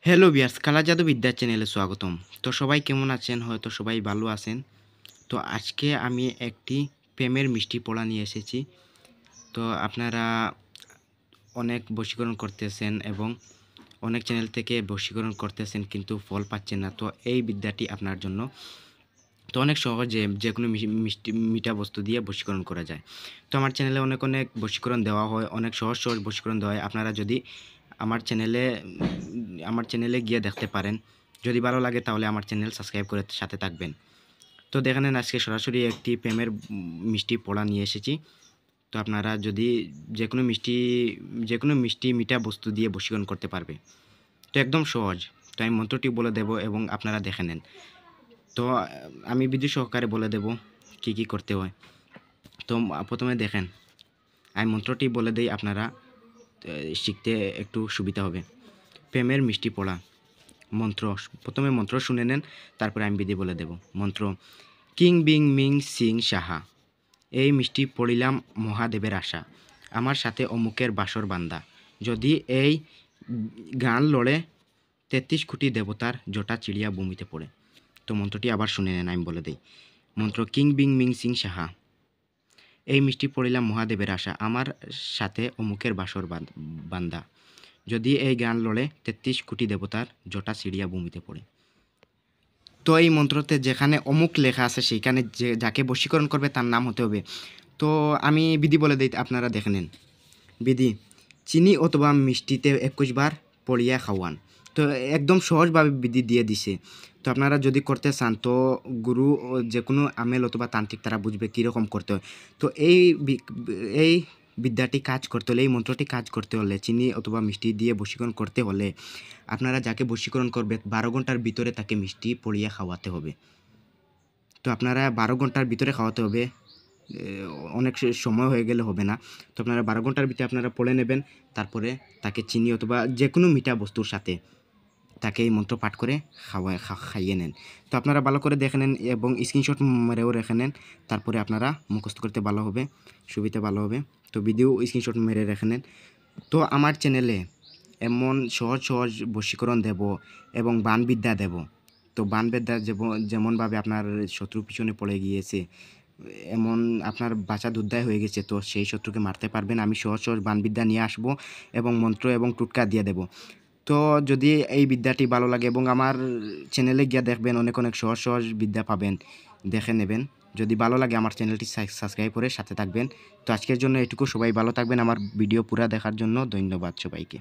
Hello viewers, কালা জাদু বিদ্যা চ্যানেলে স্বাগতম। তো সবাই কেমন আছেন? হয়তো সবাই ভালো আছেন। তো আজকে আমি একটি প্রেমের মিষ্টি পোড়া নিয়ে এসেছি। তো আপনারা অনেক বশীকরণ করতেছেন এবং অনেক চ্যানেল থেকে বশীকরণ করতেছেন কিন্তু ফল পাচ্ছেন না। তো এই বিদ্যাটি আপনার জন্য। তো অনেক সহজে যেকোনো মিষ্টি মিঠা বস্তু দিয়ে বশীকরণ করা যায়। তো আমার চ্যানেলে অনেক বশীকরণ দেওয়া হয়, অনেক সহজ বশীকরণ দেওয়া হয়। আপনারা যদি আমার চ্যানেলে গিয়ে দেখতে পারেন। যদি ভালো লাগে তাহলে আমার চ্যানেল সাবস্ক্রাইব করে সাথে থাকবেন। তো দেখে নেন, আজকে সরাসরি একটি প্রেমের মিষ্টি পোড়া নিয়ে এসেছি। তো আপনারা যদি যেকোনো মিষ্টি মিঠা বস্তু দিয়ে বশীকরণ করতে পারবে। তো একদম সহজ। তো আমি মন্ত্রটি বলে দেব এবং আপনারা দেখে নেন। তো আমি বিধি সহকারে বলে দেব কি কি করতে হয়। তো প্রথমে দেখেন, আমি মন্ত্রটি বলে দেই, আপনারা শিখতে একটু সুবিধা হবে। প্রেমের মিষ্টি পোড়া মন্ত্র। প্রথমে মন্ত্র শুনে নেন, তারপরে আমি বিধি বলে দেব। মন্ত্র: king being Ming Singh Saha. এই মিষ্টি পড়িলাম মহাদেবের আশা, আমার সাথে অমুকের বাসর বান্দা। যদি এই গান লড়ে ৩৩ কোটি দেবতার জটা চিড়িয়া ভূমিতে পড়ে। তো মন্ত্রটি আবার শুনে নেন, আমি বলে দিই। মন্ত্র: king being Ming Singh Saha. এই মিষ্টি পড়িলাম মহাদেবের আশা, আমার সাথে অমুকের বাসর বান্দা। যদি এই গান লড়ে ৩৩ কোটি দেবতার জটা চিড়িয়া ভূমিতে পড়ে। তো এই মন্ত্রতে যেখানে অমুক লেখা আছে সেইখানে যাকে বশীকরণ করবে তার নাম হতে হবে। তো আমি বিধি বলে দিই, আপনারা দেখে নিন। বিধি: চিনি অথবা মিষ্টিতে ২১ বার পড়িয়া খাওয়ান। তো একদম সহজভাবে বিধি দিয়ে দিছে। তো আপনারা যদি করতে চান তো গুরু যে কোনো আমেল অথবা তান্ত্রিক তারা বুঝবে কীরকম করতে হয়। তো এই বিদ্যাটি কাজ করতে হলে, এই মন্ত্রটি কাজ করতে হলে, চিনি অথবা মিষ্টি দিয়ে বশীকরণ করতে হলে আপনারা যাকে বশীকরণ করবে ১২ ঘন্টার ভিতরে তাকে মিষ্টি পড়িয়ে খাওয়াতে হবে। তো আপনারা ১২ ঘন্টার ভিতরে খাওয়াতে হবে। অনেক সময় হয়ে গেলে হবে না। তো আপনারা ১২ ঘন্টার ভিতরে আপনারা পড়ে নেবেন। তারপরে তাকে চিনি অথবা যেকোনো মিঠা বস্তুর সাথে তাকে এই মন্ত্র পাঠ করে খাইয়ে নেন। তো আপনারা ভালো করে দেখে নেন এবং স্ক্রিনশট মেরেও রেখে নেন। তারপরে আপনারা মুখস্থ করতে ভালো হবে, সুবিধা ভালো হবে। তো ভিডিও স্ক্রিনশট মেরে রেখে নেন। তো আমার চ্যানেলে এমন সহজ বশীকরণ দেব এবং বানবিদ্যা দেব। তো বানবিদ্যা যেমনভাবে আপনার শত্রু পিছনে পড়ে গিয়েছে, এমন আপনার বাঁচা দুর্দায় হয়ে গেছে, তো সেই শত্রুকে মারতে পারবেন। আমি সহজ বানবিদ্যা নিয়ে আসব এবং মন্ত্র এবং টুটকা দিয়ে দেব। তো যদি এই বিদ্যাটি ভালো লাগে এবং আমার চ্যানেলে গিয়ে দেখবেন, অনেক সহজ বিদ্যা পাবেন, দেখে নেবেন। যদি ভালো লাগে আমার চ্যানেলটি সাবস্ক্রাইব করে সাথে থাকবেন। তো আজকের জন্য এটুকু। সবাই ভালো থাকবেন। আমার ভিডিও পুরা দেখার জন্য ধন্যবাদ সবাইকে।